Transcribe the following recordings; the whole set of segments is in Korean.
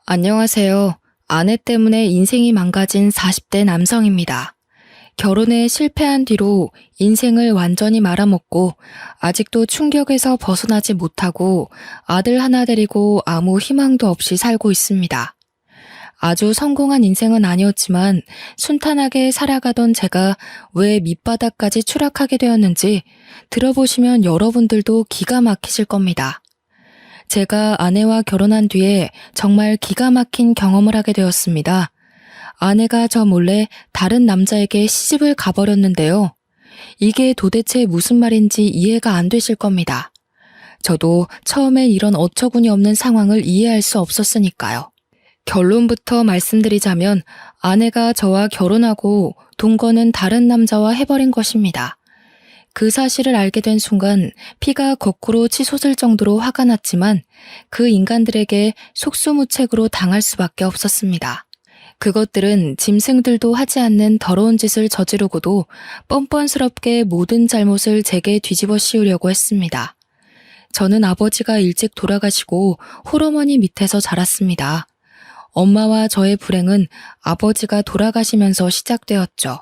안녕하세요. 아내 때문에 인생이 망가진 40대 남성입니다. 결혼에 실패한 뒤로 인생을 완전히 말아먹고 아직도 충격에서 벗어나지 못하고 아들 하나 데리고 아무 희망도 없이 살고 있습니다. 아주 성공한 인생은 아니었지만 순탄하게 살아가던 제가 왜 밑바닥까지 추락하게 되었는지 들어보시면 여러분들도 기가 막히실 겁니다. 제가 아내와 결혼한 뒤에 정말 기가 막힌 경험을 하게 되었습니다. 아내가 저 몰래 다른 남자에게 시집을 가버렸는데요. 이게 도대체 무슨 말인지 이해가 안 되실 겁니다. 저도 처음엔 이런 어처구니 없는 상황을 이해할 수 없었으니까요. 결론부터 말씀드리자면 아내가 저와 결혼하고 동거는 다른 남자와 해버린 것입니다. 그 사실을 알게 된 순간 피가 거꾸로 치솟을 정도로 화가 났지만 그 인간들에게 속수무책으로 당할 수밖에 없었습니다. 그것들은 짐승들도 하지 않는 더러운 짓을 저지르고도 뻔뻔스럽게 모든 잘못을 제게 뒤집어 씌우려고 했습니다. 저는 아버지가 일찍 돌아가시고 홀어머니 밑에서 자랐습니다. 엄마와 저의 불행은 아버지가 돌아가시면서 시작되었죠.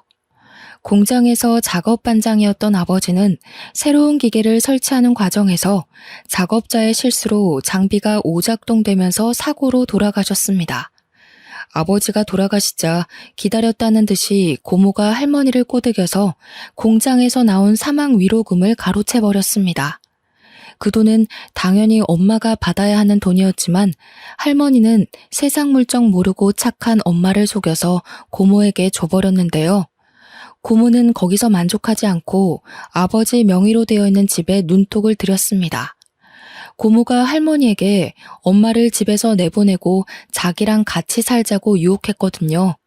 공장에서 작업 반장이었던 아버지는 새로운 기계를 설치하는 과정에서 작업자의 실수로 장비가 오작동되면서 사고로 돌아가셨습니다. 아버지가 돌아가시자 기다렸다는 듯이 고모가 할머니를 꼬드겨서 공장에서 나온 사망 위로금을 가로채버렸습니다. 그 돈은 당연히 엄마가 받아야 하는 돈이었지만 할머니는 세상 물정 모르고 착한 엄마를 속여서 고모에게 줘버렸는데요. 고모는 거기서 만족하지 않고 아버지 명의로 되어 있는 집에 눈독을 들였습니다. 고모가 할머니에게 엄마를 집에서 내보내고 자기랑 같이 살자고 유혹했거든요.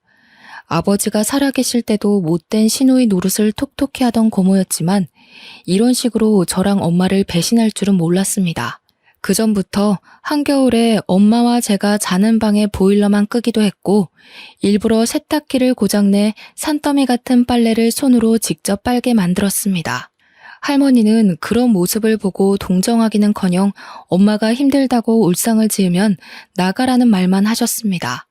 아버지가 살아계실 때도 못된 시누이 노릇을 톡톡히 하던 고모였지만 이런 식으로 저랑 엄마를 배신할 줄은 몰랐습니다. 그 전부터 한겨울에 엄마와 제가 자는 방에 보일러만 끄기도 했고 일부러 세탁기를 고장내 산더미 같은 빨래를 손으로 직접 빨게 만들었습니다. 할머니는 그런 모습을 보고 동정하기는커녕 엄마가 힘들다고 울상을 지으면 나가라는 말만 하셨습니다.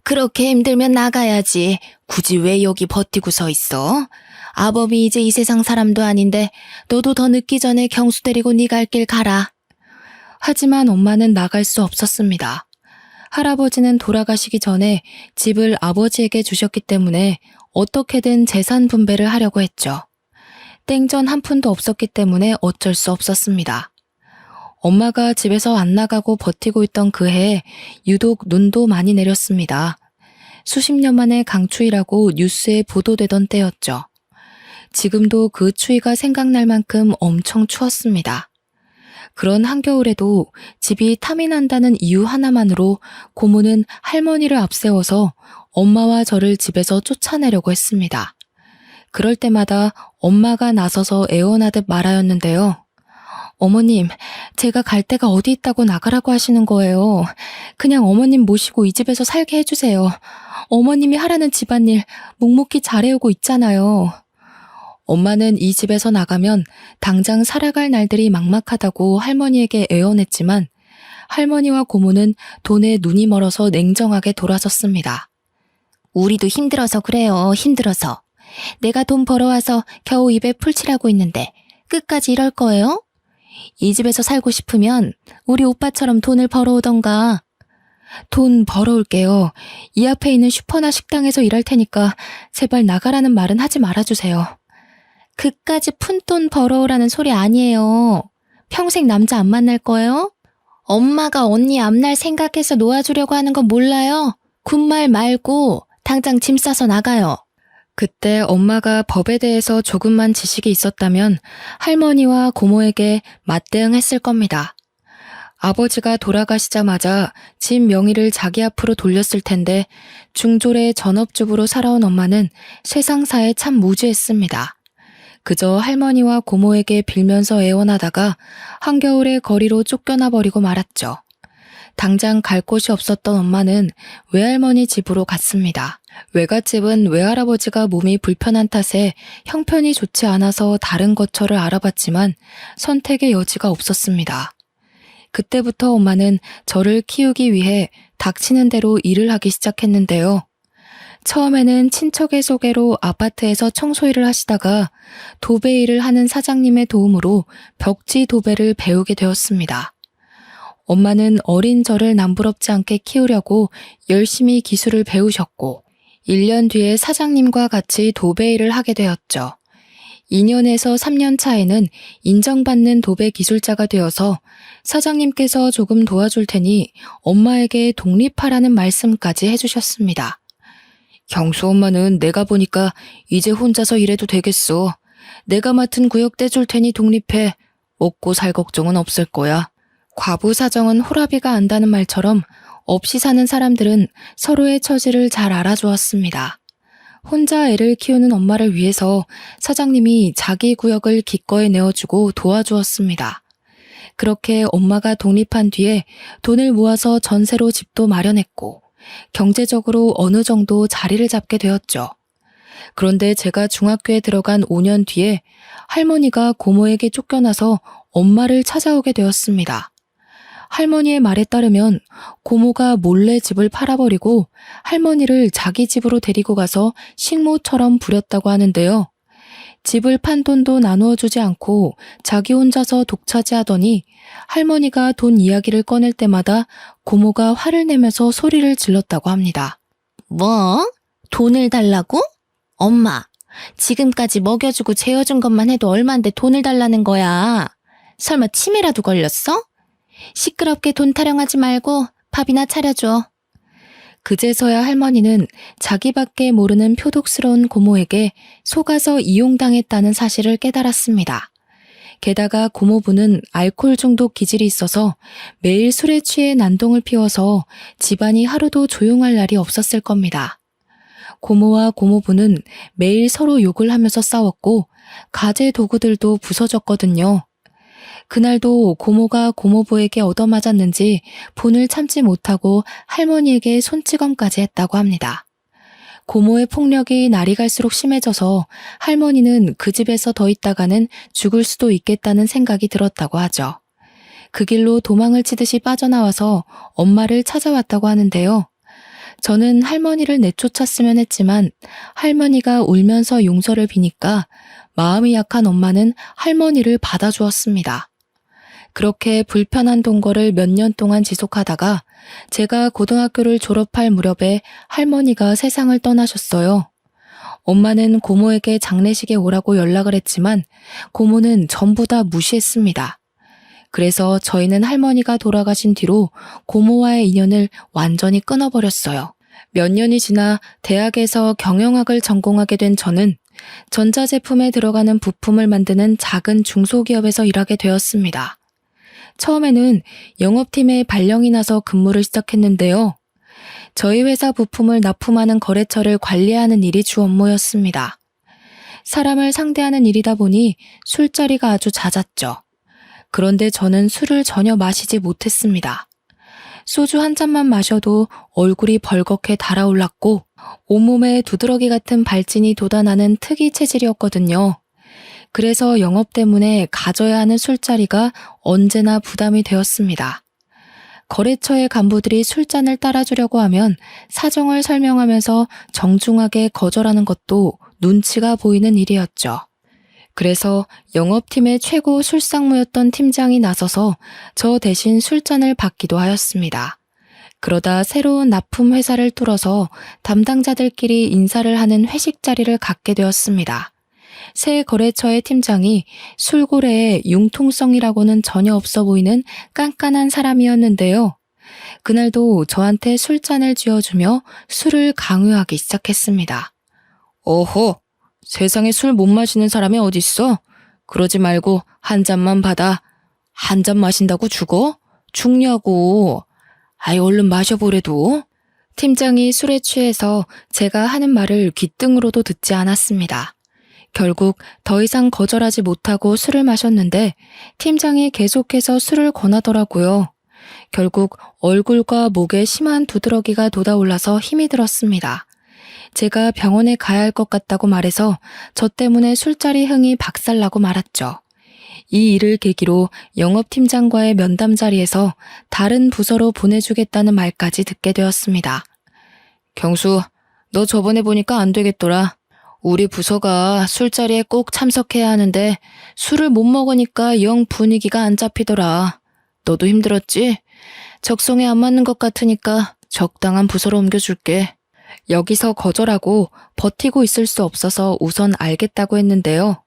그렇게 힘들면 나가야지. 굳이 왜 여기 버티고 서 있어? 아범이 이제 이 세상 사람도 아닌데 너도 더 늦기 전에 경수 데리고 네 갈 길 가라. 하지만 엄마는 나갈 수 없었습니다. 할아버지는 돌아가시기 전에 집을 아버지에게 주셨기 때문에 어떻게든 재산 분배를 하려고 했죠. 땡전 한 푼도 없었기 때문에 어쩔 수 없었습니다. 엄마가 집에서 안 나가고 버티고 있던 그 해에 유독 눈도 많이 내렸습니다. 수십 년 만에 강추위라고 뉴스에 보도되던 때였죠. 지금도 그 추위가 생각날 만큼 엄청 추웠습니다. 그런 한겨울에도 집이 탐이 난다는 이유 하나만으로 고모는 할머니를 앞세워서 엄마와 저를 집에서 쫓아내려고 했습니다. 그럴 때마다 엄마가 나서서 애원하듯 말하였는데요. 어머님, 제가 갈 데가 어디 있다고 나가라고 하시는 거예요. 그냥 어머님 모시고 이 집에서 살게 해주세요. 어머님이 하라는 집안일 묵묵히 잘해오고 있잖아요. 엄마는 이 집에서 나가면 당장 살아갈 날들이 막막하다고 할머니에게 애원했지만 할머니와 고모는 돈에 눈이 멀어서 냉정하게 돌아섰습니다. 우리도 힘들어서 그래요. 힘들어서. 내가 돈 벌어와서 겨우 입에 풀칠하고 있는데 끝까지 이럴 거예요? 이 집에서 살고 싶으면 우리 오빠처럼 돈을 벌어오던가. 돈 벌어올게요. 이 앞에 있는 슈퍼나 식당에서 일할 테니까 제발 나가라는 말은 하지 말아주세요. 그까지 푼돈 벌어오라는 소리 아니에요. 평생 남자 안 만날 거예요? 엄마가 언니 앞날 생각해서 놓아주려고 하는 건 몰라요? 군말 말고 당장 짐 싸서 나가요. 그때 엄마가 법에 대해서 조금만 지식이 있었다면 할머니와 고모에게 맞대응했을 겁니다. 아버지가 돌아가시자마자 집 명의를 자기 앞으로 돌렸을 텐데 중졸의 전업주부로 살아온 엄마는 세상사에 참 무지했습니다. 그저 할머니와 고모에게 빌면서 애원하다가 한겨울에 거리로 쫓겨나 버리고 말았죠. 당장 갈 곳이 없었던 엄마는 외할머니 집으로 갔습니다. 외갓집은 외할아버지가 몸이 불편한 탓에 형편이 좋지 않아서 다른 거처를 알아봤지만 선택의 여지가 없었습니다. 그때부터 엄마는 저를 키우기 위해 닥치는 대로 일을 하기 시작했는데요. 처음에는 친척의 소개로 아파트에서 청소일을 하시다가 도배 일을 하는 사장님의 도움으로 벽지 도배를 배우게 되었습니다. 엄마는 어린 저를 남부럽지 않게 키우려고 열심히 기술을 배우셨고 1년 뒤에 사장님과 같이 도배 일을 하게 되었죠. 2년에서 3년 차에는 인정받는 도배 기술자가 되어서 사장님께서 조금 도와줄 테니 엄마에게 독립하라는 말씀까지 해주셨습니다. 경수 엄마는 내가 보니까 이제 혼자서 일해도 되겠어. 내가 맡은 구역 떼줄 테니 독립해. 먹고 살 걱정은 없을 거야. 과부 사정은 호라비가 안다는 말처럼 없이 사는 사람들은 서로의 처지를 잘 알아주었습니다. 혼자 애를 키우는 엄마를 위해서 사장님이 자기 구역을 기꺼이 내어주고 도와주었습니다. 그렇게 엄마가 독립한 뒤에 돈을 모아서 전세로 집도 마련했고 경제적으로 어느 정도 자리를 잡게 되었죠. 그런데 제가 중학교에 들어간 5년 뒤에 할머니가 고모에게 쫓겨나서 엄마를 찾아오게 되었습니다. 할머니의 말에 따르면 고모가 몰래 집을 팔아버리고 할머니를 자기 집으로 데리고 가서 식모처럼 부렸다고 하는데요. 집을 판 돈도 나누어 주지 않고 자기 혼자서 독차지하더니 할머니가 돈 이야기를 꺼낼 때마다 고모가 화를 내면서 소리를 질렀다고 합니다. 뭐? 돈을 달라고? 엄마, 지금까지 먹여주고 재워준 것만 해도 얼만데 돈을 달라는 거야. 설마 치매라도 걸렸어? 시끄럽게 돈 타령하지 말고 밥이나 차려줘. 그제서야 할머니는 자기밖에 모르는 표독스러운 고모에게 속아서 이용당했다는 사실을 깨달았습니다. 게다가 고모부는 알코올 중독 기질이 있어서 매일 술에 취해 난동을 피워서 집안이 하루도 조용할 날이 없었을 겁니다. 고모와 고모부는 매일 서로 욕을 하면서 싸웠고 가재 도구들도 부서졌거든요. 그날도 고모가 고모부에게 얻어맞았는지 분을 참지 못하고 할머니에게 손찌검까지 했다고 합니다. 고모의 폭력이 날이 갈수록 심해져서 할머니는 그 집에서 더 있다가는 죽을 수도 있겠다는 생각이 들었다고 하죠. 그 길로 도망을 치듯이 빠져나와서 엄마를 찾아왔다고 하는데요. 저는 할머니를 내쫓았으면 했지만 할머니가 울면서 용서를 비니까 마음이 약한 엄마는 할머니를 받아주었습니다. 그렇게 불편한 동거를 몇 년 동안 지속하다가 제가 고등학교를 졸업할 무렵에 할머니가 세상을 떠나셨어요. 엄마는 고모에게 장례식에 오라고 연락을 했지만 고모는 전부 다 무시했습니다. 그래서 저희는 할머니가 돌아가신 뒤로 고모와의 인연을 완전히 끊어버렸어요. 몇 년이 지나 대학에서 경영학을 전공하게 된 저는 전자제품에 들어가는 부품을 만드는 작은 중소기업에서 일하게 되었습니다. 처음에는 영업팀에 발령이 나서 근무를 시작했는데요. 저희 회사 부품을 납품하는 거래처를 관리하는 일이 주 업무였습니다. 사람을 상대하는 일이다 보니 술자리가 아주 잦았죠. 그런데 저는 술을 전혀 마시지 못했습니다. 소주 한 잔만 마셔도 얼굴이 벌겋게 달아올랐고 온몸에 두드러기 같은 발진이 돋아나는 특이 체질이었거든요. 그래서 영업 때문에 가져야 하는 술자리가 언제나 부담이 되었습니다. 거래처의 간부들이 술잔을 따라주려고 하면 사정을 설명하면서 정중하게 거절하는 것도 눈치가 보이는 일이었죠. 그래서 영업팀의 최고 술상무였던 팀장이 나서서 저 대신 술잔을 받기도 하였습니다. 그러다 새로운 납품 회사를 뚫어서 담당자들끼리 인사를 하는 회식 자리를 갖게 되었습니다. 새 거래처의 팀장이 술고래에 융통성이라고는 전혀 없어 보이는 깐깐한 사람이었는데요. 그날도 저한테 술잔을 쥐어주며 술을 강요하기 시작했습니다. 어허, 세상에 술 못 마시는 사람이 어딨어? 그러지 말고 한 잔만 받아. 한 잔 마신다고 죽어? 죽냐고. 아이 얼른 마셔보래도. 팀장이 술에 취해서 제가 하는 말을 귓등으로도 듣지 않았습니다. 결국 더 이상 거절하지 못하고 술을 마셨는데 팀장이 계속해서 술을 권하더라고요. 결국 얼굴과 목에 심한 두드러기가 돋아올라서 힘이 들었습니다. 제가 병원에 가야 할 것 같다고 말해서 저 때문에 술자리 흥이 박살나고 말았죠. 이 일을 계기로 영업팀장과의 면담 자리에서 다른 부서로 보내주겠다는 말까지 듣게 되었습니다. 경수, 너 저번에 보니까 안 되겠더라. 우리 부서가 술자리에 꼭 참석해야 하는데 술을 못 먹으니까 영 분위기가 안 잡히더라. 너도 힘들었지? 적성에 안 맞는 것 같으니까 적당한 부서로 옮겨줄게. 여기서 거절하고 버티고 있을 수 없어서 우선 알겠다고 했는데요.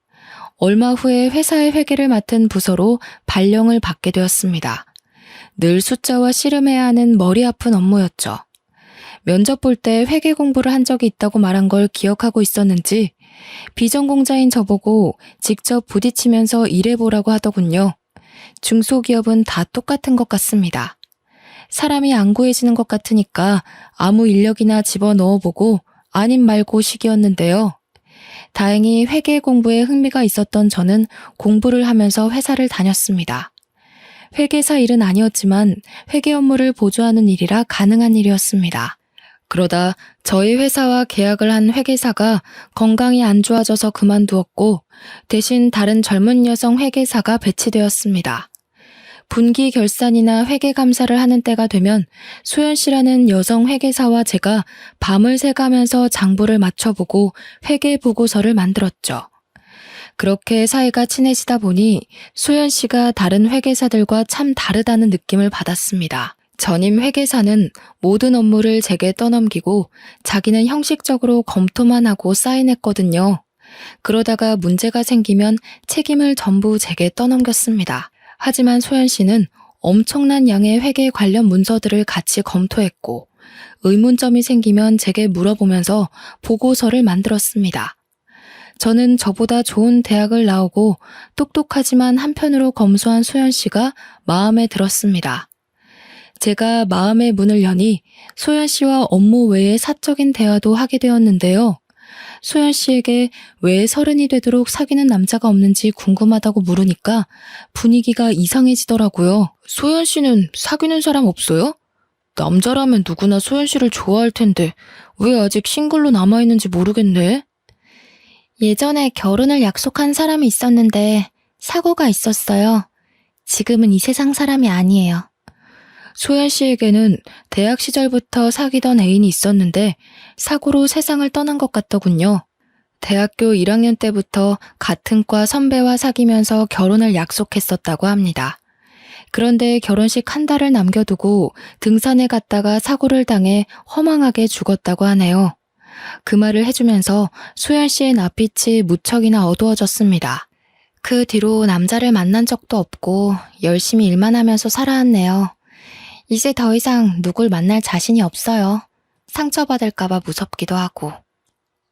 얼마 후에 회사의 회계를 맡은 부서로 발령을 받게 되었습니다. 늘 숫자와 씨름해야 하는 머리 아픈 업무였죠. 면접 볼 때 회계 공부를 한 적이 있다고 말한 걸 기억하고 있었는지 비전공자인 저보고 직접 부딪히면서 일해보라고 하더군요. 중소기업은 다 똑같은 것 같습니다. 사람이 안 구해지는 것 같으니까 아무 인력이나 집어넣어보고 아님 말고 식이었는데요. 다행히 회계 공부에 흥미가 있었던 저는 공부를 하면서 회사를 다녔습니다. 회계사 일은 아니었지만 회계 업무를 보조하는 일이라 가능한 일이었습니다. 그러다 저희 회사와 계약을 한 회계사가 건강이 안 좋아져서 그만두었고 대신 다른 젊은 여성 회계사가 배치되었습니다. 분기 결산이나 회계 감사를 하는 때가 되면 소연 씨라는 여성 회계사와 제가 밤을 새가면서 장부를 맞춰보고 회계 보고서를 만들었죠. 그렇게 사이가 친해지다 보니 소연 씨가 다른 회계사들과 참 다르다는 느낌을 받았습니다. 전임 회계사는 모든 업무를 제게 떠넘기고 자기는 형식적으로 검토만 하고 사인했거든요. 그러다가 문제가 생기면 책임을 전부 제게 떠넘겼습니다. 하지만 소연 씨는 엄청난 양의 회계 관련 문서들을 같이 검토했고 의문점이 생기면 제게 물어보면서 보고서를 만들었습니다. 저는 저보다 좋은 대학을 나오고 똑똑하지만 한편으로 검소한 소연 씨가 마음에 들었습니다. 제가 마음의 문을 여니 소연 씨와 업무 외에 사적인 대화도 하게 되었는데요. 소연 씨에게 왜 30이 되도록 사귀는 남자가 없는지 궁금하다고 물으니까 분위기가 이상해지더라고요. 소연 씨는 사귀는 사람 없어요? 남자라면 누구나 소연 씨를 좋아할 텐데 왜 아직 싱글로 남아있는지 모르겠네. 예전에 결혼을 약속한 사람이 있었는데 사고가 있었어요. 지금은 이 세상 사람이 아니에요. 소연 씨에게는 대학 시절부터 사귀던 애인이 있었는데 사고로 세상을 떠난 것 같더군요. 대학교 1학년 때부터 같은 과 선배와 사귀면서 결혼을 약속했었다고 합니다. 그런데 결혼식 한 달을 남겨두고 등산에 갔다가 사고를 당해 허망하게 죽었다고 하네요. 그 말을 해주면서 소연 씨의 낯빛이 무척이나 어두워졌습니다. 그 뒤로 남자를 만난 적도 없고 열심히 일만 하면서 살아왔네요. 이제 더 이상 누굴 만날 자신이 없어요. 상처받을까봐 무섭기도 하고.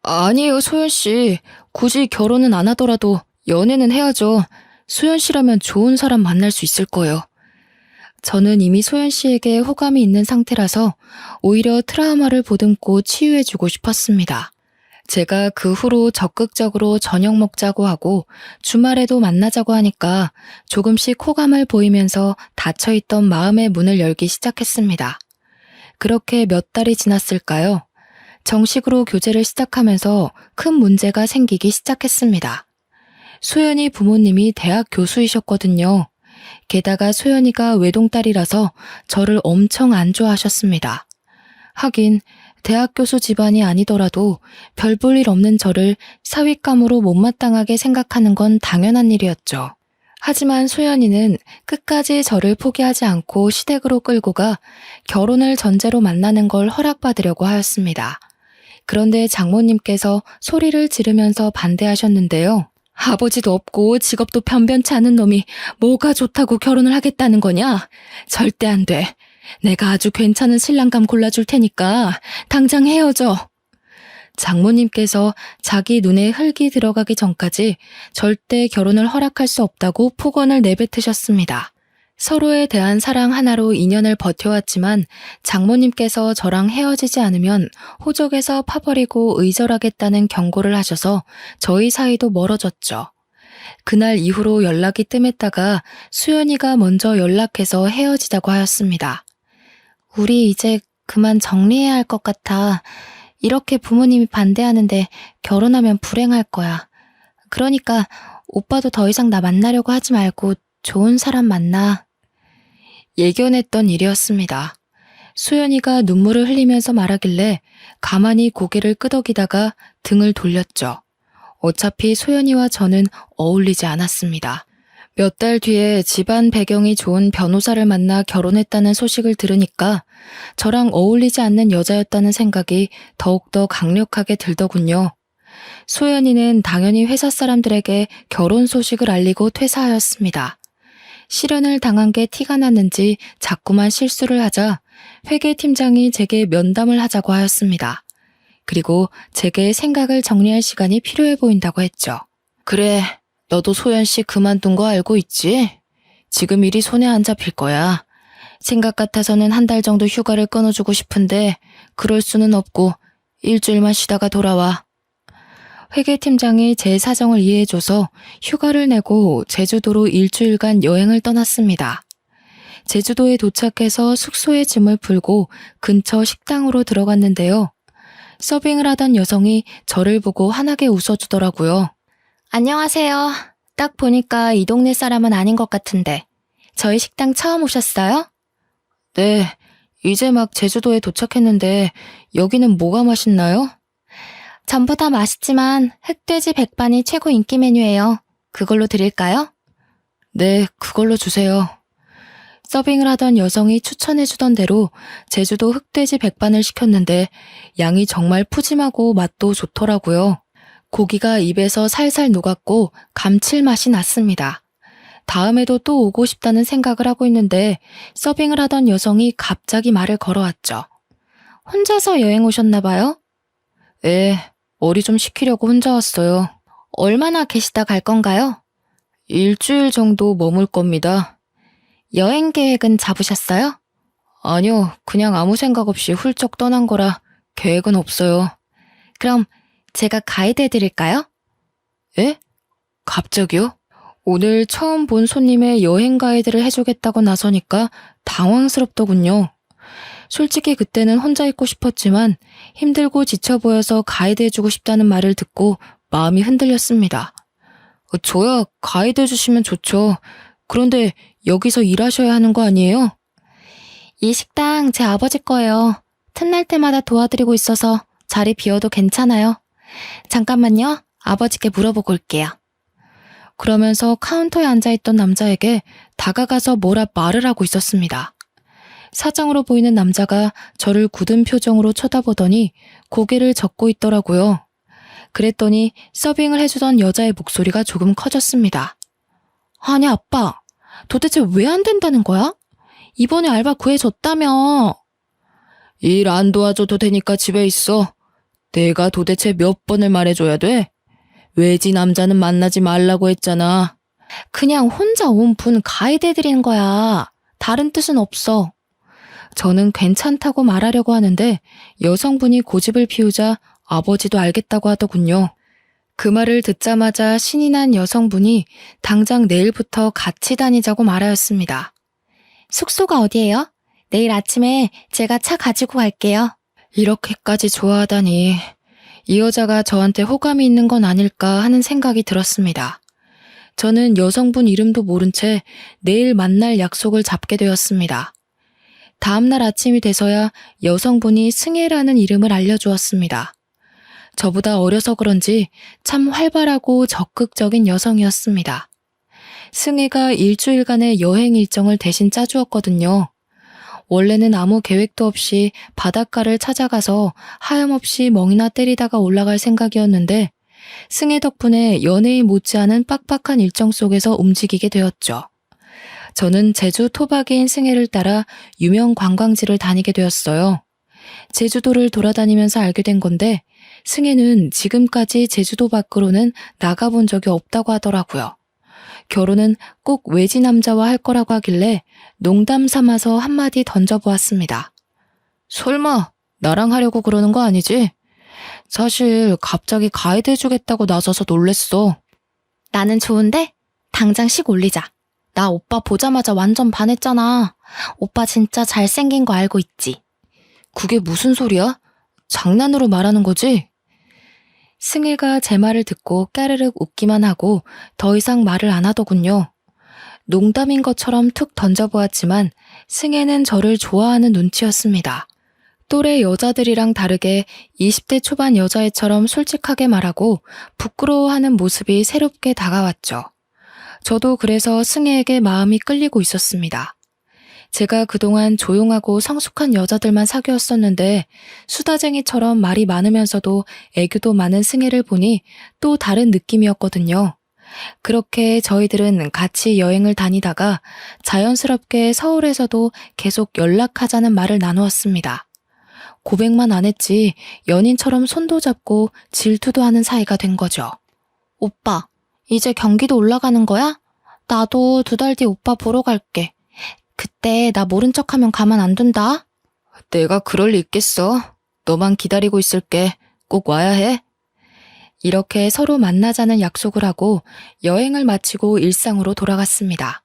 아니에요, 소연 씨. 굳이 결혼은 안 하더라도 연애는 해야죠. 소연 씨라면 좋은 사람 만날 수 있을 거예요. 저는 이미 소연 씨에게 호감이 있는 상태라서 오히려 트라우마를 보듬고 치유해주고 싶었습니다. 제가 그 후로 적극적으로 저녁 먹자고 하고 주말에도 만나자고 하니까 조금씩 호감을 보이면서 닫혀있던 마음의 문을 열기 시작했습니다. 그렇게 몇 달이 지났을까요? 정식으로 교제를 시작하면서 큰 문제가 생기기 시작했습니다. 소연이 부모님이 대학 교수이셨거든요. 게다가 소연이가 외동딸이라서 저를 엄청 안 좋아하셨습니다. 하긴 대학 교수 집안이 아니더라도 별 볼 일 없는 저를 사윗감으로 못마땅하게 생각하는 건 당연한 일이었죠. 하지만 소연이는 끝까지 저를 포기하지 않고 시댁으로 끌고 가 결혼을 전제로 만나는 걸 허락받으려고 하였습니다. 그런데 장모님께서 소리를 지르면서 반대하셨는데요. 아버지도 없고 직업도 변변치 않은 놈이 뭐가 좋다고 결혼을 하겠다는 거냐? 절대 안 돼. 내가 아주 괜찮은 신랑감 골라줄 테니까 당장 헤어져. 장모님께서 자기 눈에 흙이 들어가기 전까지 절대 결혼을 허락할 수 없다고 폭언을 내뱉으셨습니다. 서로에 대한 사랑 하나로 인연을 버텨왔지만 장모님께서 저랑 헤어지지 않으면 호적에서 파버리고 의절하겠다는 경고를 하셔서 저희 사이도 멀어졌죠. 그날 이후로 연락이 뜸했다가 수연이가 먼저 연락해서 헤어지자고 하였습니다. 우리 이제 그만 정리해야 할 것 같아. 이렇게 부모님이 반대하는데 결혼하면 불행할 거야. 그러니까 오빠도 더 이상 나 만나려고 하지 말고 좋은 사람 만나. 예견했던 일이었습니다. 소연이가 눈물을 흘리면서 말하길래 가만히 고개를 끄덕이다가 등을 돌렸죠. 어차피 소연이와 저는 어울리지 않았습니다. 몇 달 뒤에 집안 배경이 좋은 변호사를 만나 결혼했다는 소식을 들으니까 저랑 어울리지 않는 여자였다는 생각이 더욱더 강력하게 들더군요. 소연이는 당연히 회사 사람들에게 결혼 소식을 알리고 퇴사하였습니다. 실연을 당한 게 티가 났는지 자꾸만 실수를 하자 회계팀장이 제게 면담을 하자고 하였습니다. 그리고 제게 생각을 정리할 시간이 필요해 보인다고 했죠. 그래, 너도 소연 씨 그만둔 거 알고 있지? 지금 일이 손에 안 잡힐 거야. 생각 같아서는 한 달 정도 휴가를 끊어주고 싶은데 그럴 수는 없고 일주일만 쉬다가 돌아와. 회계팀장이 제 사정을 이해해줘서 휴가를 내고 제주도로 일주일간 여행을 떠났습니다. 제주도에 도착해서 숙소에 짐을 풀고 근처 식당으로 들어갔는데요. 서빙을 하던 여성이 저를 보고 환하게 웃어주더라고요. 안녕하세요. 딱 보니까 이 동네 사람은 아닌 것 같은데 저희 식당 처음 오셨어요? 네, 이제 막 제주도에 도착했는데 여기는 뭐가 맛있나요? 전부 다 맛있지만 흑돼지 백반이 최고 인기 메뉴예요. 그걸로 드릴까요? 네, 그걸로 주세요. 서빙을 하던 여성이 추천해주던 대로 제주도 흑돼지 백반을 시켰는데 양이 정말 푸짐하고 맛도 좋더라고요. 고기가 입에서 살살 녹았고 감칠맛이 났습니다. 다음에도 또 오고 싶다는 생각을 하고 있는데 서빙을 하던 여성이 갑자기 말을 걸어왔죠. 혼자서 여행 오셨나 봐요? 네, 머리 좀 식히려고 혼자 왔어요. 얼마나 계시다 갈 건가요? 일주일 정도 머물 겁니다. 여행 계획은 잡으셨어요? 아니요, 그냥 아무 생각 없이 훌쩍 떠난 거라 계획은 없어요. 그럼 제가 가이드 해드릴까요? 예? 갑자기요? 오늘 처음 본 손님의 여행 가이드를 해주겠다고 나서니까 당황스럽더군요. 솔직히 그때는 혼자 있고 싶었지만 힘들고 지쳐 보여서 가이드 해주고 싶다는 말을 듣고 마음이 흔들렸습니다. 저야 가이드 해주시면 좋죠. 그런데 여기서 일하셔야 하는 거 아니에요? 이 식당 제 아버지 거예요. 틈날 때마다 도와드리고 있어서 자리 비워도 괜찮아요. 잠깐만요. 아버지께 물어보고 올게요. 그러면서 카운터에 앉아있던 남자에게 다가가서 뭐라 말을 하고 있었습니다. 사장으로 보이는 남자가 저를 굳은 표정으로 쳐다보더니 고개를 젓고 있더라고요. 그랬더니 서빙을 해주던 여자의 목소리가 조금 커졌습니다. 아니 아빠, 도대체 왜 안 된다는 거야? 이번에 알바 구해줬다며. 일 안 도와줘도 되니까 집에 있어. 내가 도대체 몇 번을 말해줘야 돼? 외지 남자는 만나지 말라고 했잖아. 그냥 혼자 온 분 가이드 해드리는 거야. 다른 뜻은 없어. 저는 괜찮다고 말하려고 하는데 여성분이 고집을 피우자 아버지도 알겠다고 하더군요. 그 말을 듣자마자 신이 난 여성분이 당장 내일부터 같이 다니자고 말하였습니다. 숙소가 어디예요? 내일 아침에 제가 차 가지고 갈게요. 이렇게까지 좋아하다니 이 여자가 저한테 호감이 있는 건 아닐까 하는 생각이 들었습니다. 저는 여성분 이름도 모른 채 내일 만날 약속을 잡게 되었습니다. 다음날 아침이 돼서야 여성분이 승혜라는 이름을 알려주었습니다. 저보다 어려서 그런지 참 활발하고 적극적인 여성이었습니다. 승혜가 일주일간의 여행 일정을 대신 짜주었거든요. 원래는 아무 계획도 없이 바닷가를 찾아가서 하염없이 멍이나 때리다가 올라갈 생각이었는데 승혜 덕분에 연예인 못지않은 빡빡한 일정 속에서 움직이게 되었죠. 저는 제주 토박이인 승혜를 따라 유명 관광지를 다니게 되었어요. 제주도를 돌아다니면서 알게 된 건데 승혜는 지금까지 제주도 밖으로는 나가본 적이 없다고 하더라고요. 결혼은 꼭 외지 남자와 할 거라고 하길래 농담 삼아서 한마디 던져보았습니다. 설마 나랑 하려고 그러는 거 아니지? 사실 갑자기 가이드 해주겠다고 나서서 놀랬어. 나는 좋은데 당장 식 올리자. 나 오빠 보자마자 완전 반했잖아. 오빠 진짜 잘생긴 거 알고 있지? 그게 무슨 소리야? 장난으로 말하는 거지? 승혜가 제 말을 듣고 까르륵 웃기만 하고 더 이상 말을 안 하더군요. 농담인 것처럼 툭 던져보았지만 승혜는 저를 좋아하는 눈치였습니다. 또래 여자들이랑 다르게 20대 초반 여자애처럼 솔직하게 말하고 부끄러워하는 모습이 새롭게 다가왔죠. 저도 그래서 승혜에게 마음이 끌리고 있었습니다. 제가 그동안 조용하고 성숙한 여자들만 사귀었었는데 수다쟁이처럼 말이 많으면서도 애교도 많은 승혜를 보니 또 다른 느낌이었거든요. 그렇게 저희들은 같이 여행을 다니다가 자연스럽게 서울에서도 계속 연락하자는 말을 나누었습니다. 고백만 안 했지 연인처럼 손도 잡고 질투도 하는 사이가 된 거죠. 오빠, 이제 경기도 올라가는 거야? 나도 2달 뒤 오빠 보러 갈게. 그때 나 모른 척하면 가만 안 둔다. 내가 그럴 리 있겠어. 너만 기다리고 있을게. 꼭 와야 해. 이렇게 서로 만나자는 약속을 하고 여행을 마치고 일상으로 돌아갔습니다.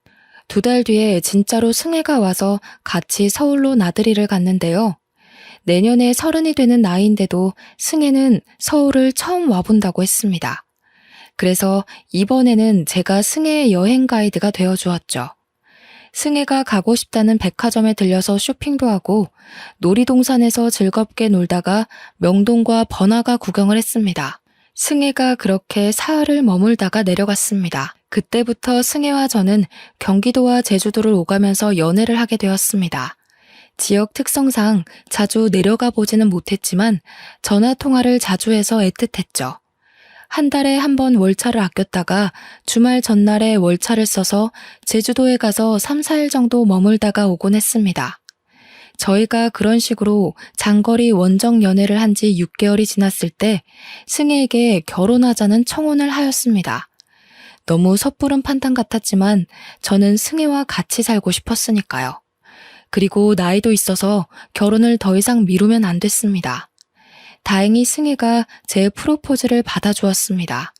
2달 뒤에 진짜로 승혜가 와서 같이 서울로 나들이를 갔는데요. 내년에 30이 되는 나이인데도 승혜는 서울을 처음 와본다고 했습니다. 그래서 이번에는 제가 승혜의 여행 가이드가 되어주었죠. 승혜가 가고 싶다는 백화점에 들려서 쇼핑도 하고 놀이동산에서 즐겁게 놀다가 명동과 번화가 구경을 했습니다. 승혜가 그렇게 사흘을 머물다가 내려갔습니다. 그때부터 승혜와 저는 경기도와 제주도를 오가면서 연애를 하게 되었습니다. 지역 특성상 자주 내려가 보지는 못했지만 전화 통화를 자주 해서 애틋했죠. 한 달에 한 번 월차를 아꼈다가 주말 전날에 월차를 써서 제주도에 가서 3, 4일 정도 머물다가 오곤 했습니다. 저희가 그런 식으로 장거리 원정 연애를 한 지 6개월이 지났을 때 승혜에게 결혼하자는 청혼을 하였습니다. 너무 섣부른 판단 같았지만 저는 승혜와 같이 살고 싶었으니까요. 그리고 나이도 있어서 결혼을 더 이상 미루면 안 됐습니다. 다행히 승혜가 제 프로포즈를 받아주었습니다.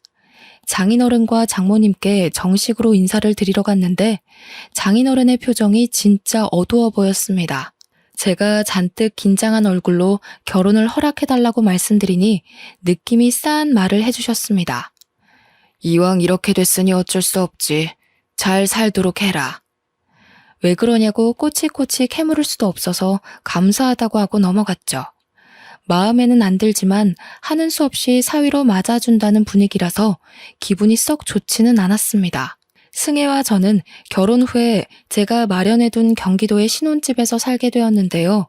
장인어른과 장모님께 정식으로 인사를 드리러 갔는데 장인어른의 표정이 진짜 어두워 보였습니다. 제가 잔뜩 긴장한 얼굴로 결혼을 허락해달라고 말씀드리니 느낌이 싸한 말을 해주셨습니다. 이왕 이렇게 됐으니 어쩔 수 없지. 잘 살도록 해라. 왜 그러냐고 꼬치꼬치 캐물을 수도 없어서 감사하다고 하고 넘어갔죠. 마음에는 안 들지만 하는 수 없이 사위로 맞아준다는 분위기라서 기분이 썩 좋지는 않았습니다. 승혜와 저는 결혼 후에 제가 마련해둔 경기도의 신혼집에서 살게 되었는데요.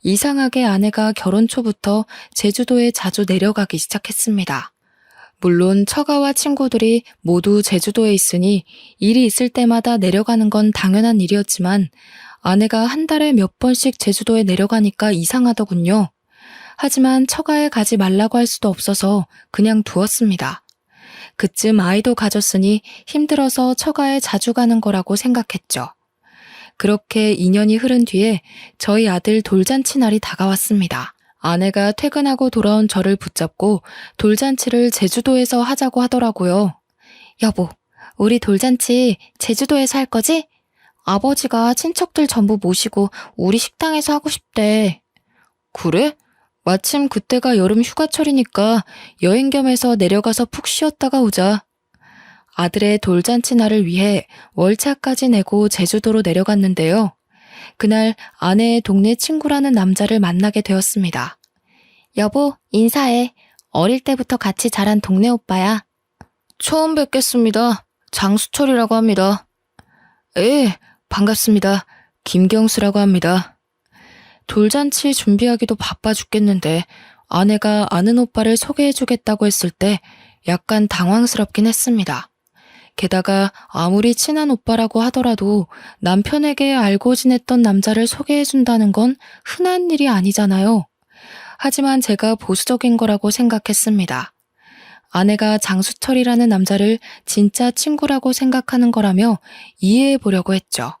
이상하게 아내가 결혼 초부터 제주도에 자주 내려가기 시작했습니다. 물론 처가와 친구들이 모두 제주도에 있으니 일이 있을 때마다 내려가는 건 당연한 일이었지만 아내가 한 달에 몇 번씩 제주도에 내려가니까 이상하더군요. 하지만 처가에 가지 말라고 할 수도 없어서 그냥 두었습니다. 그쯤 아이도 가졌으니 힘들어서 처가에 자주 가는 거라고 생각했죠. 그렇게 2년이 흐른 뒤에 저희 아들 돌잔치 날이 다가왔습니다. 아내가 퇴근하고 돌아온 저를 붙잡고 돌잔치를 제주도에서 하자고 하더라고요. 여보, 우리 돌잔치 제주도에서 할 거지? 아버지가 친척들 전부 모시고 우리 식당에서 하고 싶대. 그래? 마침 그때가 여름 휴가철이니까 여행 겸해서 내려가서 푹 쉬었다가 오자. 아들의 돌잔치 날을 위해 월차까지 내고 제주도로 내려갔는데요. 그날 아내의 동네 친구라는 남자를 만나게 되었습니다. 여보, 인사해. 어릴 때부터 같이 자란 동네 오빠야. 처음 뵙겠습니다. 장수철이라고 합니다. 예, 반갑습니다. 김경수라고 합니다. 돌잔치 준비하기도 바빠 죽겠는데 아내가 아는 오빠를 소개해주겠다고 했을 때 약간 당황스럽긴 했습니다. 게다가 아무리 친한 오빠라고 하더라도 남편에게 알고 지냈던 남자를 소개해준다는 건 흔한 일이 아니잖아요. 하지만 제가 보수적인 거라고 생각했습니다. 아내가 장수철이라는 남자를 진짜 친구라고 생각하는 거라며 이해해 보려고 했죠.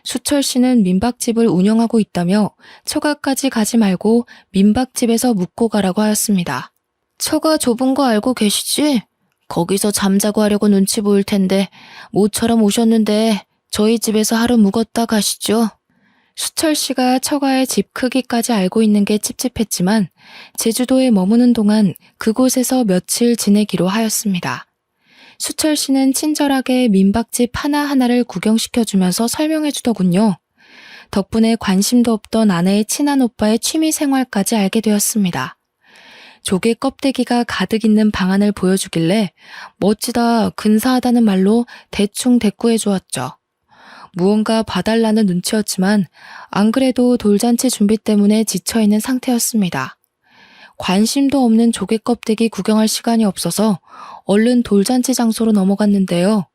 수철 씨는 민박집을 운영하고 있다며 처가까지 가지 말고 민박집에서 묵고 가라고 하였습니다. 처가 좁은 거 알고 계시지? 거기서 잠자고 하려고 눈치 보일 텐데 모처럼 오셨는데 저희 집에서 하루 묵었다 가시죠. 수철 씨가 처가의 집 크기까지 알고 있는 게 찝찝했지만 제주도에 머무는 동안 그곳에서 며칠 지내기로 하였습니다. 수철 씨는 친절하게 민박집 하나하나를 구경시켜주면서 설명해주더군요. 덕분에 관심도 없던 아내의 친한 오빠의 취미 생활까지 알게 되었습니다. 조개 껍데기가 가득 있는 방안을 보여주길래 멋지다, 근사하다는 말로 대충 대꾸해 주었죠. 무언가 봐달라는 눈치였지만 안 그래도 돌잔치 준비 때문에 지쳐있는 상태였습니다. 관심도 없는 조개 껍데기 구경할 시간이 없어서 얼른 돌잔치 장소로 넘어갔는데요.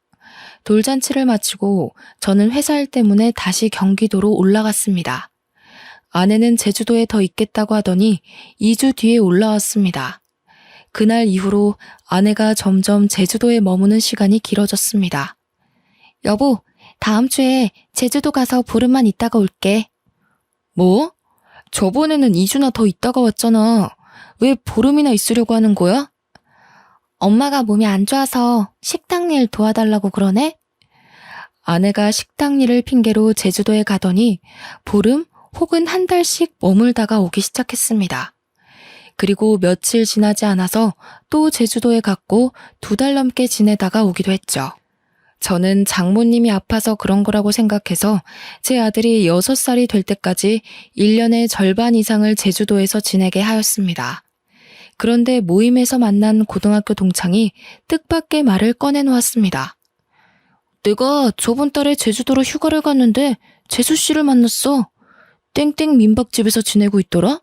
돌잔치를 마치고 저는 회사 일 때문에 다시 경기도로 올라갔습니다. 아내는 제주도에 더 있겠다고 하더니 2주 뒤에 올라왔습니다. 그날 이후로 아내가 점점 제주도에 머무는 시간이 길어졌습니다. 여보, 다음 주에 제주도 가서 보름만 있다가 올게. 뭐? 저번에는 2주나 더 있다가 왔잖아. 왜 보름이나 있으려고 하는 거야? 엄마가 몸이 안 좋아서 식당 일 도와달라고 그러네? 아내가 식당 일을 핑계로 제주도에 가더니 보름 혹은 한 달씩 머물다가 오기 시작했습니다. 그리고 며칠 지나지 않아서 또 제주도에 갔고 2달 넘게 지내다가 오기도 했죠. 저는 장모님이 아파서 그런 거라고 생각해서 제 아들이 6살이 될 때까지 1년의 절반 이상을 제주도에서 지내게 하였습니다. 그런데 모임에서 만난 고등학교 동창이 뜻밖의 말을 꺼내놓았습니다. 내가 저번 달에 제주도로 휴가를 갔는데 재수 씨를 만났어. 땡땡 민박집에서 지내고 있더라?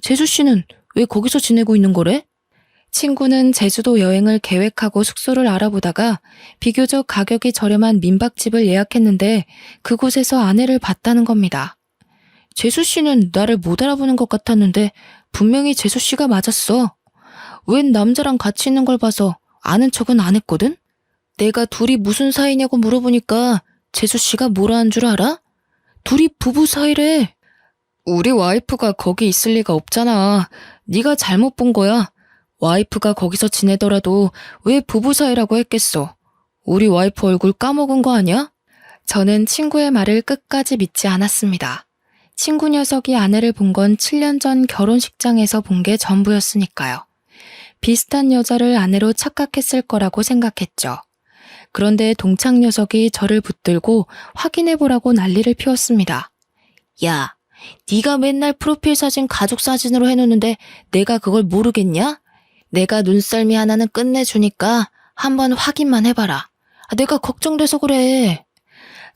재수 씨는 왜 거기서 지내고 있는 거래? 친구는 제주도 여행을 계획하고 숙소를 알아보다가 비교적 가격이 저렴한 민박집을 예약했는데 그곳에서 아내를 봤다는 겁니다. 재수 씨는 나를 못 알아보는 것 같았는데 분명히 재수 씨가 맞았어. 웬 남자랑 같이 있는 걸 봐서 아는 척은 안 했거든? 내가 둘이 무슨 사이냐고 물어보니까 재수 씨가 뭐라 한 줄 알아? 둘이 부부 사이래. 우리 와이프가 거기 있을 리가 없잖아. 네가 잘못 본 거야. 와이프가 거기서 지내더라도 왜 부부 사이라고 했겠어. 우리 와이프 얼굴 까먹은 거 아니야? 저는 친구의 말을 끝까지 믿지 않았습니다. 친구 녀석이 아내를 본 건 7년 전 결혼식장에서 본 게 전부였으니까요. 비슷한 여자를 아내로 착각했을 거라고 생각했죠. 그런데 동창 녀석이 저를 붙들고 확인해보라고 난리를 피웠습니다. 야, 네가 맨날 프로필 사진 가족 사진으로 해놓는데 내가 그걸 모르겠냐? 내가 눈썰미 하나는 끝내주니까 한번 확인만 해봐라. 내가 걱정돼서 그래.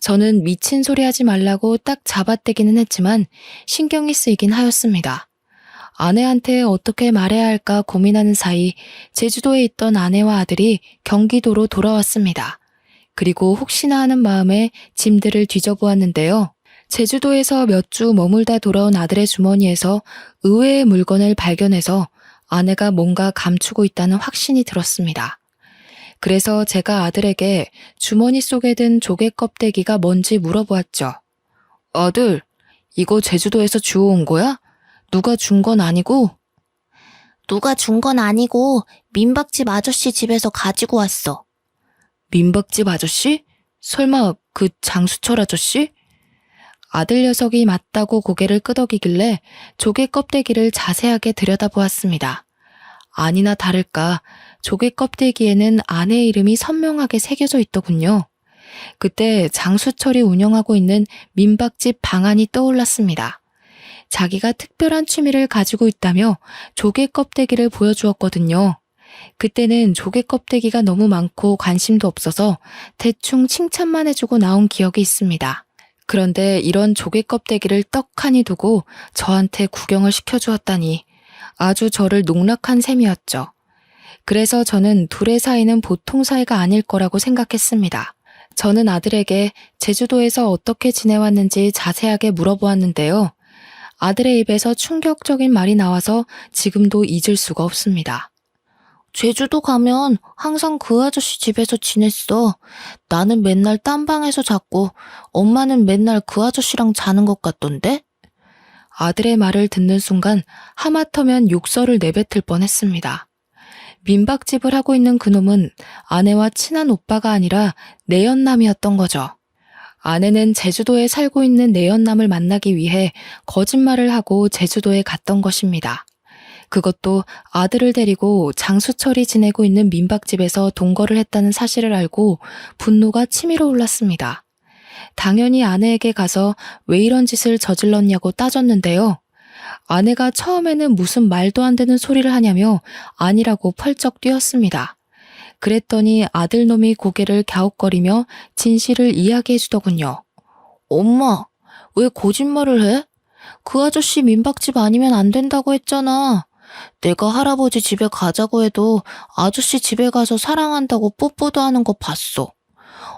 저는 미친 소리 하지 말라고 딱 잡아떼기는 했지만 신경이 쓰이긴 하였습니다. 아내한테 어떻게 말해야 할까 고민하는 사이 제주도에 있던 아내와 아들이 경기도로 돌아왔습니다. 그리고 혹시나 하는 마음에 짐들을 뒤져보았는데요. 제주도에서 몇 주 머물다 돌아온 아들의 주머니에서 의외의 물건을 발견해서 아내가 뭔가 감추고 있다는 확신이 들었습니다. 그래서 제가 아들에게 주머니 속에 든 조개 껍데기가 뭔지 물어보았죠. 아들, 이거 제주도에서 주워온 거야? 누가 준 건 아니고? 누가 준 건 아니고 민박집 아저씨 집에서 가지고 왔어. 민박집 아저씨? 설마 그 장수철 아저씨? 아들 녀석이 맞다고 고개를 끄덕이길래 조개 껍데기를 자세하게 들여다보았습니다. 아니나 다를까 조개 껍데기에는 아내의 이름이 선명하게 새겨져 있더군요. 그때 장수철이 운영하고 있는 민박집 방안이 떠올랐습니다. 자기가 특별한 취미를 가지고 있다며 조개 껍데기를 보여주었거든요. 그때는 조개 껍데기가 너무 많고 관심도 없어서 대충 칭찬만 해주고 나온 기억이 있습니다. 그런데 이런 조개 껍데기를 떡하니 두고 저한테 구경을 시켜주었다니 아주 저를 농락한 셈이었죠. 그래서 저는 둘의 사이는 보통 사이가 아닐 거라고 생각했습니다. 저는 아들에게 제주도에서 어떻게 지내왔는지 자세하게 물어보았는데요. 아들의 입에서 충격적인 말이 나와서 지금도 잊을 수가 없습니다. 제주도 가면 항상 그 아저씨 집에서 지냈어. 나는 맨날 딴 방에서 잤고 엄마는 맨날 그 아저씨랑 자는 것 같던데? 아들의 말을 듣는 순간 하마터면 욕설을 내뱉을 뻔했습니다. 민박집을 하고 있는 그놈은 아내와 친한 오빠가 아니라 내연남이었던 거죠. 아내는 제주도에 살고 있는 내연남을 만나기 위해 거짓말을 하고 제주도에 갔던 것입니다. 그것도 아들을 데리고 장수철이 지내고 있는 민박집에서 동거를 했다는 사실을 알고 분노가 치밀어 올랐습니다. 당연히 아내에게 가서 왜 이런 짓을 저질렀냐고 따졌는데요. 아내가 처음에는 무슨 말도 안 되는 소리를 하냐며 아니라고 펄쩍 뛰었습니다. 그랬더니 아들놈이 고개를 갸웃거리며 진실을 이야기해 주더군요. 엄마, 왜 거짓말을 해? 그 아저씨 민박집 아니면 안 된다고 했잖아. 내가 할아버지 집에 가자고 해도 아저씨 집에 가서 사랑한다고 뽀뽀도 하는 거 봤어.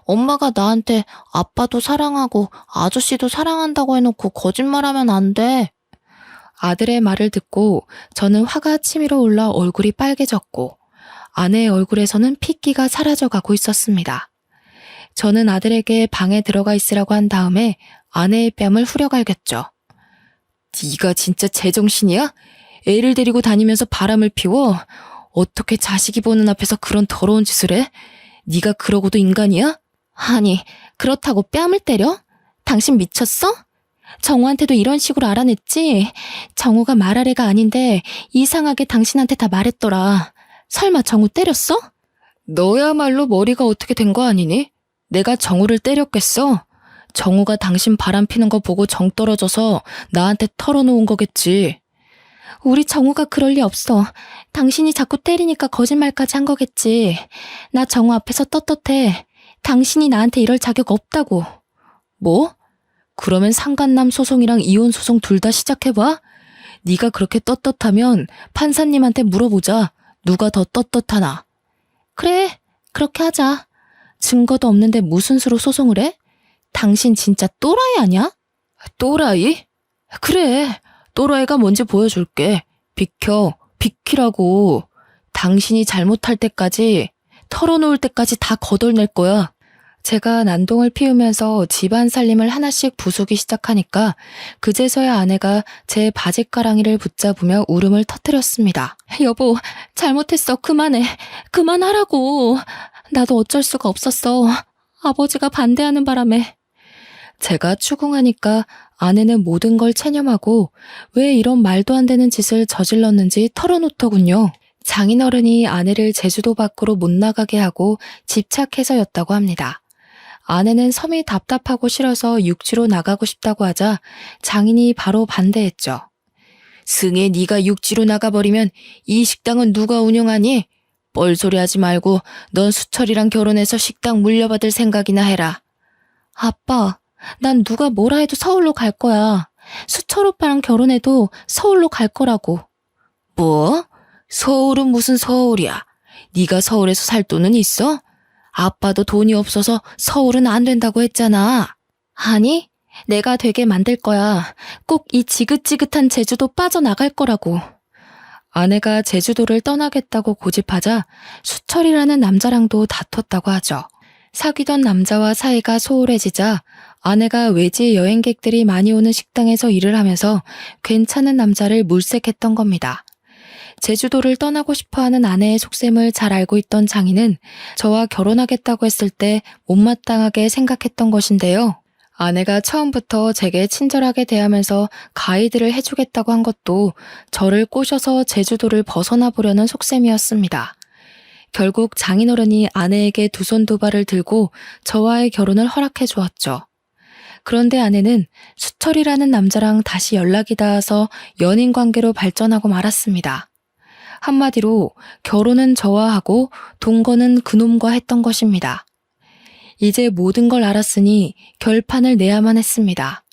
엄마가 나한테 아빠도 사랑하고 아저씨도 사랑한다고 해놓고 거짓말하면 안 돼. 아들의 말을 듣고 저는 화가 치밀어 올라 얼굴이 빨개졌고 아내의 얼굴에서는 핏기가 사라져가고 있었습니다. 저는 아들에게 방에 들어가 있으라고 한 다음에 아내의 뺨을 후려갈겼죠. 네가 진짜 제정신이야? 애를 데리고 다니면서 바람을 피워? 어떻게 자식이 보는 앞에서 그런 더러운 짓을 해? 네가 그러고도 인간이야? 아니, 그렇다고 뺨을 때려? 당신 미쳤어? 정우한테도 이런 식으로 알아냈지? 정우가 말할 애가 아닌데 이상하게 당신한테 다 말했더라. 설마 정우 때렸어? 너야말로 머리가 어떻게 된 거 아니니? 내가 정우를 때렸겠어? 정우가 당신 바람 피는 거 보고 정 떨어져서 나한테 털어놓은 거겠지. 우리 정우가 그럴 리 없어. 당신이 자꾸 때리니까 거짓말까지 한 거겠지. 나 정우 앞에서 떳떳해. 당신이 나한테 이럴 자격 없다고. 뭐? 그러면 상간남 소송이랑 이혼 소송 둘 다 시작해봐? 네가 그렇게 떳떳하면 판사님한테 물어보자. 누가 더 떳떳하나? 그래, 그렇게 하자. 증거도 없는데 무슨 수로 소송을 해? 당신 진짜 또라이 아니야? 또라이? 그래, 또라이가 뭔지 보여줄게. 비켜, 비키라고. 당신이 잘못할 때까지, 털어놓을 때까지 다 거덜낼 거야. 제가 난동을 피우면서 집안 살림을 하나씩 부수기 시작하니까 그제서야 아내가 제 바짓가랑이를 붙잡으며 울음을 터뜨렸습니다. 여보, 잘못했어. 그만해. 그만하라고. 나도 어쩔 수가 없었어. 아버지가 반대하는 바람에. 제가 추궁하니까 아내는 모든 걸 체념하고 왜 이런 말도 안 되는 짓을 저질렀는지 털어놓더군요. 장인어른이 아내를 제주도 밖으로 못 나가게 하고 집착해서였다고 합니다. 아내는 섬이 답답하고 싫어서 육지로 나가고 싶다고 하자 장인이 바로 반대했죠. 승혜, 네가 육지로 나가버리면 이 식당은 누가 운영하니? 뻘소리 하지 말고 넌 수철이랑 결혼해서 식당 물려받을 생각이나 해라. 아빠, 난 누가 뭐라 해도 서울로 갈 거야. 수철 오빠랑 결혼해도 서울로 갈 거라고. 뭐? 서울은 무슨 서울이야? 네가 서울에서 살 돈은 있어? 아빠도 돈이 없어서 서울은 안 된다고 했잖아. 아니, 내가 되게 만들 거야. 꼭 이 지긋지긋한 제주도 빠져나갈 거라고. 아내가 제주도를 떠나겠다고 고집하자 수철이라는 남자랑도 다퉜다고 하죠. 사귀던 남자와 사이가 소홀해지자 아내가 외지 여행객들이 많이 오는 식당에서 일을 하면서 괜찮은 남자를 물색했던 겁니다. 제주도를 떠나고 싶어하는 아내의 속셈을 잘 알고 있던 장인은 저와 결혼하겠다고 했을 때 못마땅하게 생각했던 것인데요. 아내가 처음부터 제게 친절하게 대하면서 가이드를 해주겠다고 한 것도 저를 꼬셔서 제주도를 벗어나 보려는 속셈이었습니다. 결국 장인어른이 아내에게 두 손 두 발을 들고 저와의 결혼을 허락해 주었죠. 그런데 아내는 수철이라는 남자랑 다시 연락이 닿아서 연인 관계로 발전하고 말았습니다. 한마디로 결혼은 저와 하고 동거는 그놈과 했던 것입니다. 이제 모든 걸 알았으니 결판을 내야만 했습니다.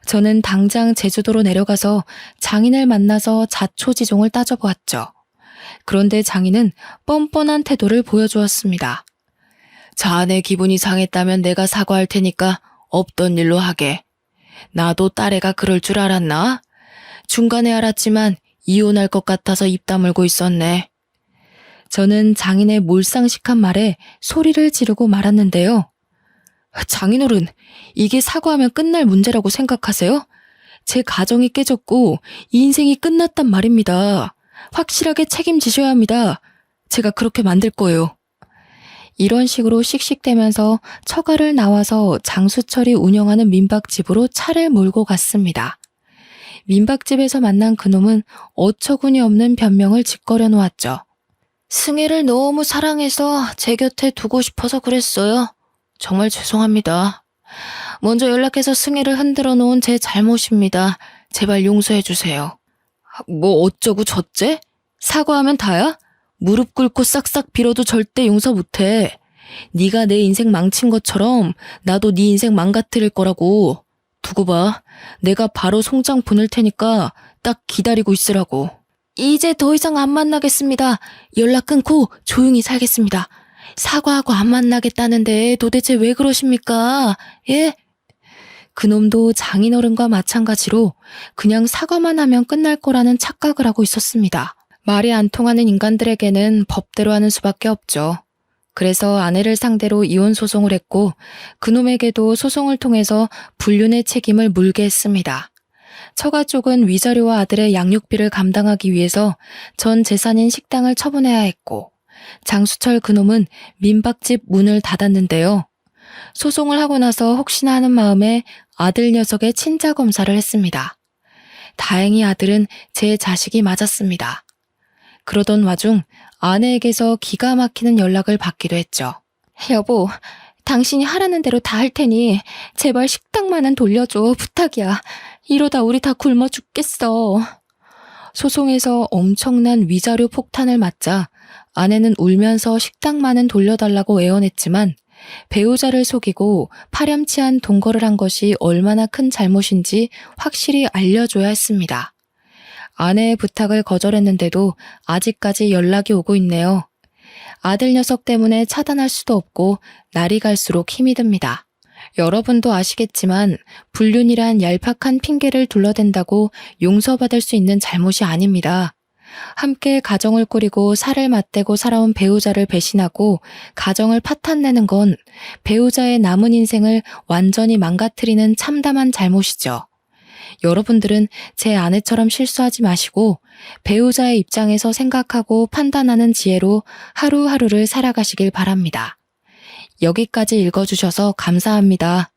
저는 당장 제주도로 내려가서 장인을 만나서 자초지종을 따져보았죠. 그런데 장인은 뻔뻔한 태도를 보여주었습니다. 자네 기분이 상했다면 내가 사과할 테니까 없던 일로 하게. 나도 딸애가 그럴 줄 알았나? 중간에 알았지만 이혼할 것 같아서 입 다물고 있었네. 저는 장인의 몰상식한 말에 소리를 지르고 말았는데요. 장인어른, 이게 사과하면 끝날 문제라고 생각하세요? 제 가정이 깨졌고 인생이 끝났단 말입니다. 확실하게 책임지셔야 합니다. 제가 그렇게 만들 거예요. 이런 식으로 씩씩대면서 처가를 나와서 장수철이 운영하는 민박집으로 차를 몰고 갔습니다. 민박집에서 만난 그놈은 어처구니 없는 변명을 짓거려 놓았죠. 승혜를 너무 사랑해서 제 곁에 두고 싶어서 그랬어요. 정말 죄송합니다. 먼저 연락해서 승혜를 흔들어 놓은 제 잘못입니다. 제발 용서해 주세요. 뭐 어쩌고 저째? 사과하면 다야? 무릎 꿇고 싹싹 빌어도 절대 용서 못해. 네가 내 인생 망친 것처럼 나도 네 인생 망가뜨릴 거라고. 두고 봐. 내가 바로 송장 보낼 테니까 딱 기다리고 있으라고. 이제 더 이상 안 만나겠습니다. 연락 끊고 조용히 살겠습니다. 사과하고 안 만나겠다는데 도대체 왜 그러십니까? 예? 그놈도 장인어른과 마찬가지로 그냥 사과만 하면 끝날 거라는 착각을 하고 있었습니다. 말이 안 통하는 인간들에게는 법대로 하는 수밖에 없죠. 그래서 아내를 상대로 이혼 소송을 했고 그놈에게도 소송을 통해서 불륜의 책임을 물게 했습니다. 처가 쪽은 위자료와 아들의 양육비를 감당하기 위해서 전 재산인 식당을 처분해야 했고 장수철 그놈은 민박집 문을 닫았는데요. 소송을 하고 나서 혹시나 하는 마음에 아들 녀석의 친자 검사를 했습니다. 다행히 아들은 제 자식이 맞았습니다. 그러던 와중 아내에게서 기가 막히는 연락을 받기도 했죠. 여보, 당신이 하라는 대로 다 할 테니 제발 식당만은 돌려줘. 부탁이야. 이러다 우리 다 굶어 죽겠어. 소송에서 엄청난 위자료 폭탄을 맞자 아내는 울면서 식당만은 돌려달라고 애원했지만 배우자를 속이고 파렴치한 동거를 한 것이 얼마나 큰 잘못인지 확실히 알려줘야 했습니다. 아내의 부탁을 거절했는데도 아직까지 연락이 오고 있네요. 아들 녀석 때문에 차단할 수도 없고 날이 갈수록 힘이 듭니다. 여러분도 아시겠지만 불륜이란 얄팍한 핑계를 둘러댄다고 용서받을 수 있는 잘못이 아닙니다. 함께 가정을 꾸리고 살을 맞대고 살아온 배우자를 배신하고 가정을 파탄내는 건 배우자의 남은 인생을 완전히 망가뜨리는 참담한 잘못이죠. 여러분들은 제 아내처럼 실수하지 마시고 배우자의 입장에서 생각하고 판단하는 지혜로 하루하루를 살아가시길 바랍니다. 여기까지 읽어주셔서 감사합니다.